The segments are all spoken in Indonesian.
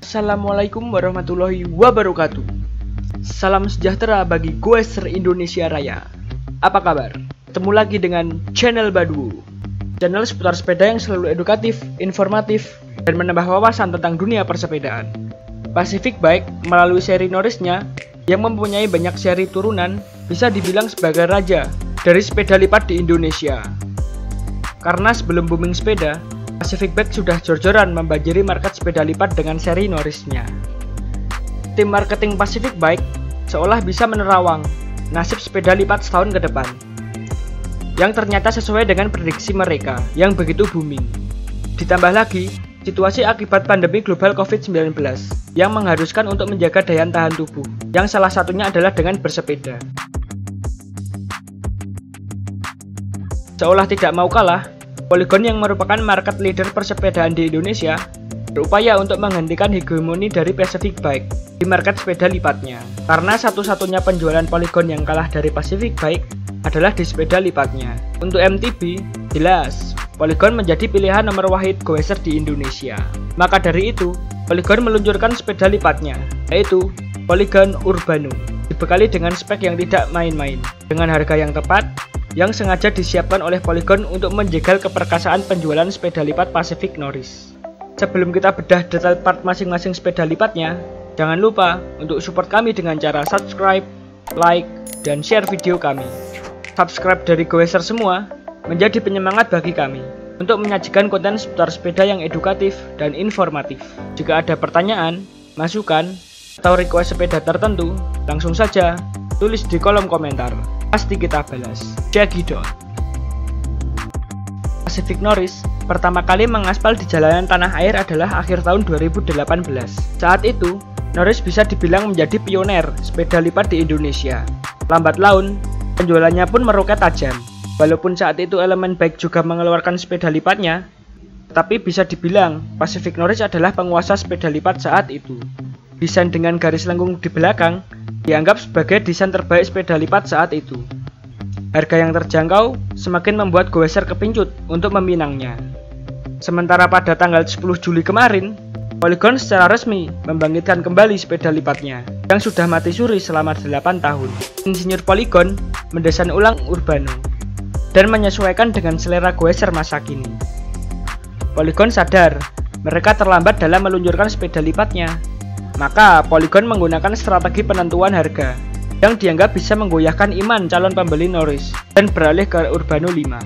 Assalamualaikum warahmatullahi wabarakatuh. Salam sejahtera bagi goeser Indonesia Raya. Apa kabar? Ketemu lagi dengan channel Badwu, channel seputar sepeda yang selalu edukatif, informatif, dan menambah wawasan tentang dunia persepedaan. Pacific Bike melalui seri Norrisnya yang mempunyai banyak seri turunan bisa dibilang sebagai raja dari sepeda lipat di Indonesia. Karena sebelum booming sepeda, Pacific Bike sudah jor-joran membanjiri market sepeda lipat dengan seri Norrisnya. Tim marketing Pacific Bike seolah bisa menerawang nasib sepeda lipat setahun ke depan, yang ternyata sesuai dengan prediksi mereka yang begitu booming. Ditambah lagi, situasi akibat pandemi global COVID-19 yang mengharuskan untuk menjaga daya tahan tubuh, yang salah satunya adalah dengan bersepeda. Seolah tidak mau kalah, Polygon yang merupakan market leader persepedaan di Indonesia berupaya untuk menghentikan hegemoni dari Pacific Bike di market sepeda lipatnya. Karena satu-satunya penjualan Polygon yang kalah dari Pacific Bike adalah di sepeda lipatnya. Untuk MTB, jelas Polygon menjadi pilihan nomor wahid goeser di Indonesia. Maka dari itu, Polygon meluncurkan sepeda lipatnya, yaitu Polygon Urbano, dibekali dengan spek yang tidak main-main, dengan harga yang tepat, yang sengaja disiapkan oleh Polygon untuk menjegal keperkasaan penjualan sepeda lipat Pacific Norris. Sebelum kita bedah detail part masing-masing sepeda lipatnya, jangan lupa untuk support kami dengan cara subscribe, like, dan share video kami. Subscribe dari goeser semua menjadi penyemangat bagi kami untuk menyajikan konten seputar sepeda yang edukatif dan informatif. Jika ada pertanyaan, masukan, atau request sepeda tertentu, langsung saja tulis di kolom komentar. Pasti kita balas. Jagidot. Pacific Norris pertama kali mengaspal di jalanan tanah air adalah akhir tahun 2018. Saat itu, Norris bisa dibilang menjadi pioner sepeda lipat di Indonesia. Lambat laun, penjualannya pun meroket tajam. Walaupun saat itu Elemen Bike juga mengeluarkan sepeda lipatnya, tapi bisa dibilang Pacific Norris adalah penguasa sepeda lipat saat itu. Desain dengan garis lengkung di belakang dianggap sebagai desain terbaik sepeda lipat saat itu. Harga yang terjangkau semakin membuat goeser kepincut untuk meminangnya. Sementara pada tanggal 10 Juli kemarin, Polygon secara resmi membangkitkan kembali sepeda lipatnya yang sudah mati suri selama 8 tahun. Insinyur Polygon mendesain ulang Urbano dan menyesuaikan dengan selera goeser masa kini. Polygon sadar mereka terlambat dalam meluncurkan sepeda lipatnya. Maka Polygon menggunakan strategi penentuan harga yang dianggap bisa menggoyahkan iman calon pembeli Norris dan beralih ke Urbano 5.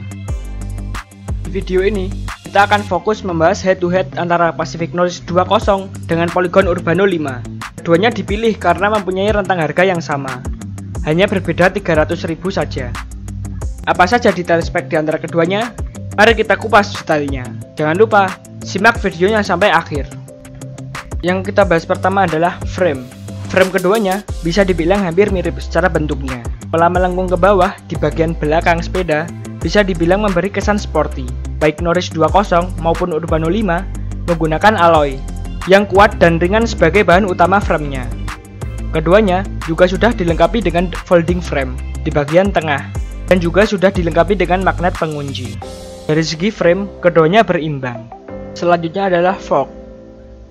Di video ini, kita akan fokus membahas head-to-head antara Pacific Norris 2.0 dengan Polygon Urbano 5. Keduanya dipilih karena mempunyai rentang harga yang sama, hanya berbeda 300.000 saja. Apa saja detail spek di antara keduanya? Mari kita kupas detailnya. Jangan lupa, simak videonya sampai akhir. Yang kita bahas pertama adalah frame. Frame keduanya bisa dibilang hampir mirip secara bentuknya. Pola melengkung ke bawah di bagian belakang sepeda bisa dibilang memberi kesan sporty. Baik Norris 2.0 maupun Urbano 5 menggunakan alloy yang kuat dan ringan sebagai bahan utama framenya. Keduanya juga sudah dilengkapi dengan folding frame di bagian tengah dan juga sudah dilengkapi dengan magnet pengunci. Dari segi frame, keduanya berimbang. Selanjutnya adalah fork.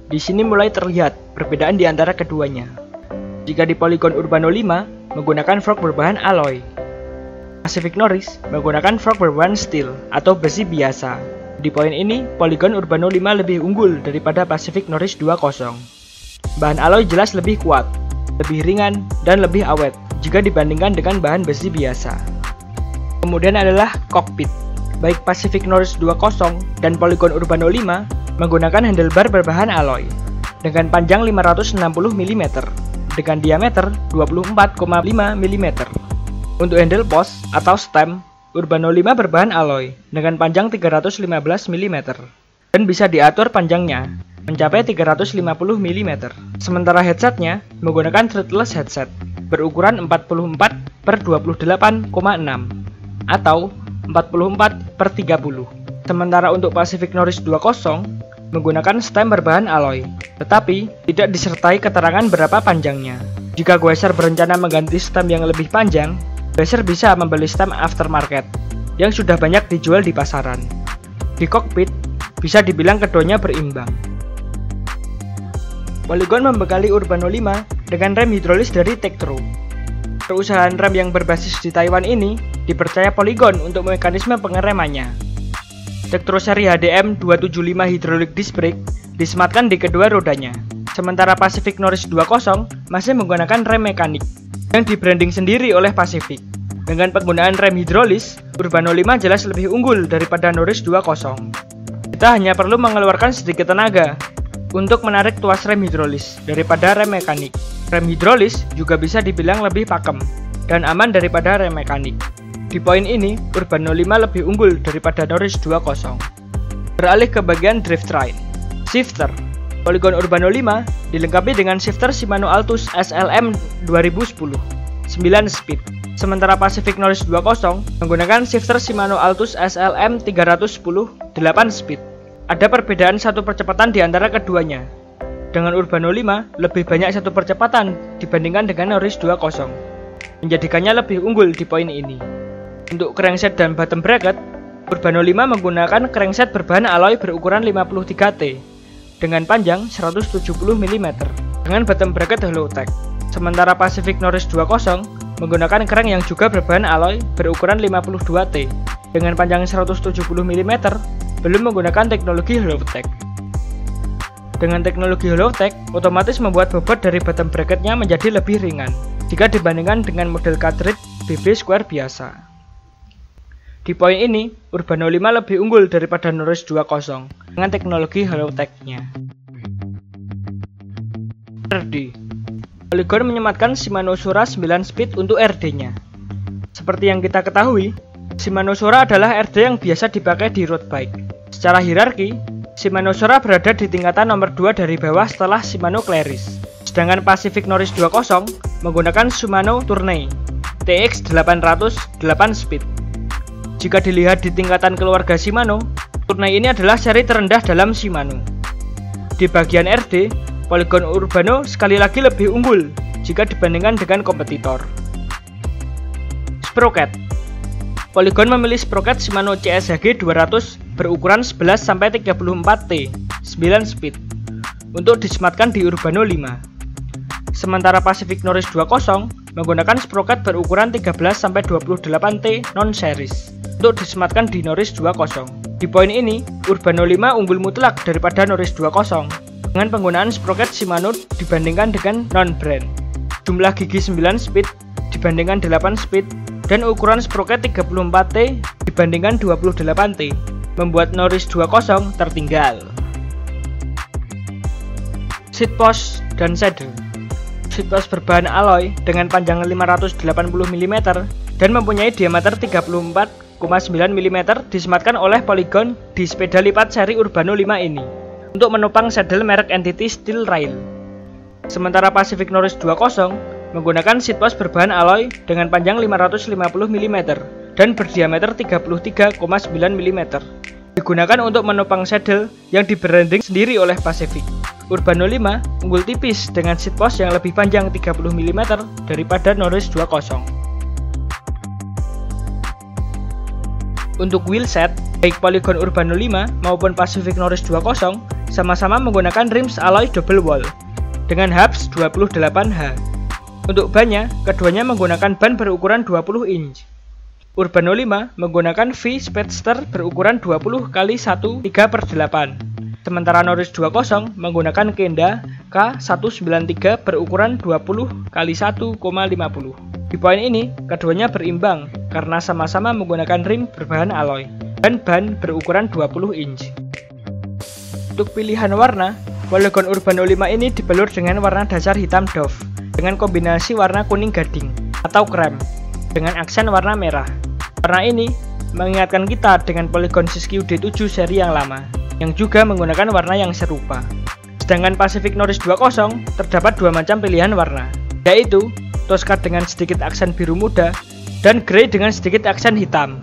Di sini mulai terlihat perbedaan di antara keduanya. Jika di Polygon Urbano 5 menggunakan fork berbahan alloy, Pacific Norris menggunakan fork berbahan steel atau besi biasa. Di poin ini, Polygon Urbano 5 lebih unggul daripada Pacific Norris 2.0. Bahan alloy jelas lebih kuat, lebih ringan, dan lebih awet jika dibandingkan dengan bahan besi biasa. Kemudian adalah cockpit. Baik Pacific Norris 2.0 dan Polygon Urbano 5 menggunakan handlebar berbahan alloy dengan panjang 560 mm dengan diameter 24,5 mm. Untuk handle post atau stem, Urbano 5 berbahan alloy dengan panjang 315 mm dan bisa diatur panjangnya mencapai 350 mm. Sementara headsetnya menggunakan threadless headset berukuran 44/28,6 atau 44/30. Sementara untuk Pacific Norris 2.0 menggunakan stem berbahan alloy, tetapi tidak disertai keterangan berapa panjangnya. Jika goeser berencana mengganti stem yang lebih panjang, goeser bisa membeli stem aftermarket yang sudah banyak dijual di pasaran. Di cockpit, bisa dibilang keduanya berimbang. Polygon membekali Urbano 5 dengan rem hidrolis dari Tektro. Perusahaan rem yang berbasis di Taiwan ini dipercaya Polygon untuk mekanisme pengeremannya. Tektro seri HDM 275 Hydraulic Disc Brake disematkan di kedua rodanya, sementara Pacific Norris 20 masih menggunakan rem mekanik yang di-branding sendiri oleh Pacific. Dengan penggunaan rem hidrolis, Urbano 5 jelas lebih unggul daripada Norris 20. Kita hanya perlu mengeluarkan sedikit tenaga untuk menarik tuas rem hidrolis daripada rem mekanik. Rem hidrolis juga bisa dibilang lebih pakem dan aman daripada rem mekanik. Di poin ini, Urbano 5 lebih unggul daripada Norris 20. Beralih ke bagian drivetrain. Shifter. Polygon Urbano 5 dilengkapi dengan shifter Shimano Altus SLM 2010 9 speed. Sementara Pacific Norris 20 menggunakan shifter Shimano Altus SLM 310 8 speed. Ada perbedaan satu percepatan di antara keduanya. Dengan Urbano 5 lebih banyak satu percepatan dibandingkan dengan Norris 20, menjadikannya lebih unggul di poin ini. Untuk crankset dan bottom bracket, Urbano 5 menggunakan crankset berbahan alloy berukuran 53T dengan panjang 170 mm dengan bottom bracket Hollowtech. Sementara Pacific Norris 20 menggunakan crank yang juga berbahan alloy berukuran 52T dengan panjang 170 mm, belum menggunakan teknologi Hollowtech. Dengan teknologi Hollowtech, otomatis membuat bobot dari bottom bracketnya menjadi lebih ringan jika dibandingkan dengan model cartridge BB Square biasa. Di poin ini, Urbano 5 lebih unggul daripada Norris 20 dengan teknologi Hollowtech-nya. RD. Polygon menyematkan Shimano Sora 9 speed untuk RD-nya. Seperti yang kita ketahui, Shimano Sora adalah RD yang biasa dipakai di road bike. Secara hierarki, Shimano Sora berada di tingkatan nomor 2 dari bawah setelah Shimano Claris. Sedangkan Pacific Norris 20 menggunakan Shimano Tourney TX 800 8 speed. Jika dilihat di tingkatan keluarga Shimano, Tourney ini adalah seri terendah dalam Shimano. Di bagian RD, Polygon Urbano sekali lagi lebih unggul jika dibandingkan dengan kompetitor. Sprocket. Polygon memilih sprocket Shimano CSHG 200 berukuran 11-34T 9 speed untuk disematkan di Urbano 5. Sementara Pacific Norris 20 menggunakan sprocket berukuran 13-28T non-series untuk disematkan di Norris 20. Di poin ini, Urbano 5 unggul mutlak daripada Norris 20 dengan penggunaan sprocket Shimano dibandingkan dengan non-brand, jumlah gigi 9 speed dibandingkan 8 speed, dan ukuran sprocket 34T dibandingkan 28T, membuat Norris 20 tertinggal. Seat post dan saddle. Seat post berbahan alloy dengan panjang 580 mm dan mempunyai diameter 34,9 mm disematkan oleh Polygon di sepeda lipat seri Urbano 5 ini untuk menopang saddle merek Entity Steel Rail. Sementara Pacific Norris 20 menggunakan seat post berbahan alloy dengan panjang 550 mm dan berdiameter 33,9 mm. Digunakan untuk menopang saddle yang di-branding sendiri oleh Pacific. Urbano 5 unggul tipis dengan seat post yang lebih panjang 30 mm daripada Norris 20. Untuk wheelset, baik Polygon Urbano 5 maupun Pacific Norris 20 sama-sama menggunakan rims alloy double wall dengan hubs 28H. Untuk bannya, keduanya menggunakan ban berukuran 20 inch. Urbano 5 menggunakan V Speedster berukuran 20 x 1/3/8. Sementara Norris 20 menggunakan Kenda K193 berukuran 20 x 1,50. Di poin ini, keduanya berimbang karena sama-sama menggunakan rim berbahan alloy dan ban berukuran 20 inch. Untuk pilihan warna, Polygon Urbano 5 ini dibalur dengan warna dasar hitam Dove dengan kombinasi warna kuning gading atau krem dengan aksen warna merah. Warna ini mengingatkan kita dengan Polygon Siskiyou D7 seri yang lama, yang juga menggunakan warna yang serupa. Sedangkan Pacific Norris 20 terdapat dua macam pilihan warna, yaitu Tosca dengan sedikit aksen biru muda dan grey dengan sedikit aksen hitam.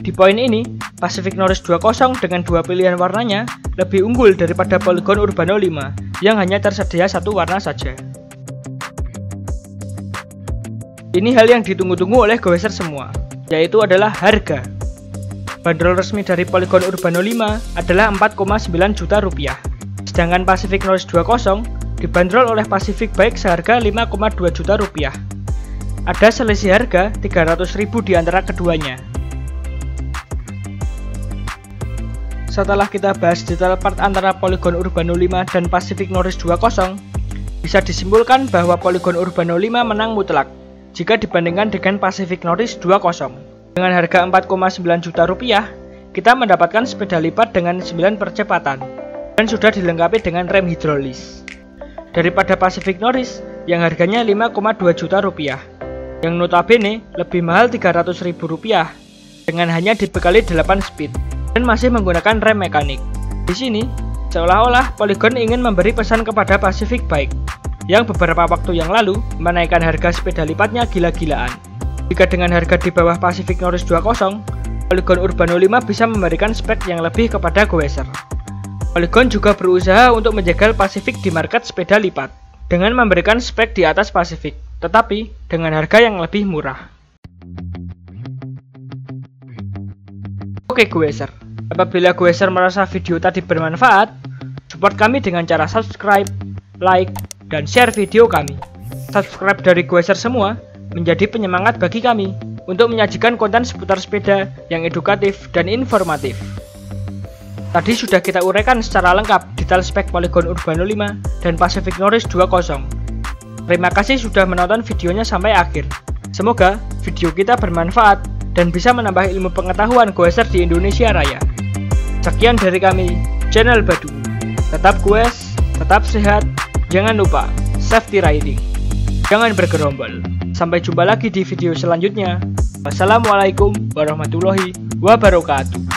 Di poin ini, Pacific Norris 20 dengan dua pilihan warnanya lebih unggul daripada Polygon Urbano 5 yang hanya tersedia satu warna saja. Ini hal yang ditunggu-tunggu oleh goeser semua, yaitu adalah harga. Bandrol resmi dari Polygon Urbano 5 adalah 4,9 juta rupiah. Sedangkan Pacific Norris 20 dibanderol oleh Pacific Bike seharga 5,2 juta rupiah. Ada selisih harga 300.000 di antara keduanya. Setelah kita bahas detail part antara Polygon Urbano 5 dan Pacific Norris 20, bisa disimpulkan bahwa Polygon Urbano 5 menang mutlak jika dibandingkan dengan Pacific Norris 20. Dengan harga 4,9 juta rupiah, kita mendapatkan sepeda lipat dengan 9 percepatan dan sudah dilengkapi dengan rem hidrolis. Daripada Pacific Norris yang harganya 5,2 juta rupiah, yang notabene lebih mahal 300.000 rupiah dengan hanya dibekali 8 speed dan masih menggunakan rem mekanik. Di sini, seolah-olah Polygon ingin memberi pesan kepada Pacific Bike yang beberapa waktu yang lalu menaikkan harga sepeda lipatnya gila-gilaan. Jika dengan harga di bawah Pacific Norris 20, Polygon Urbano 5 bisa memberikan spek yang lebih kepada goeser. Polygon juga berusaha untuk menjegal Pacific di market sepeda lipat dengan memberikan spek di atas Pacific, tetapi dengan harga yang lebih murah. Oke goeser, apabila goeser merasa video tadi bermanfaat, support kami dengan cara subscribe, like, dan share video kami. Subscribe dari goeser semua menjadi penyemangat bagi kami untuk menyajikan konten seputar sepeda yang edukatif dan informatif. Tadi sudah kita uraikan secara lengkap detail spek Polygon Urbano 5 dan Pacific Norris 20. Terima kasih sudah menonton videonya sampai akhir. Semoga video kita bermanfaat dan bisa menambah ilmu pengetahuan goeser di Indonesia Raya. Sekian dari kami, channel Badu. Tetap goes, tetap sehat, jangan lupa safety riding. Jangan bergerombol. Sampai jumpa lagi di video selanjutnya. Wassalamualaikum warahmatullahi wabarakatuh.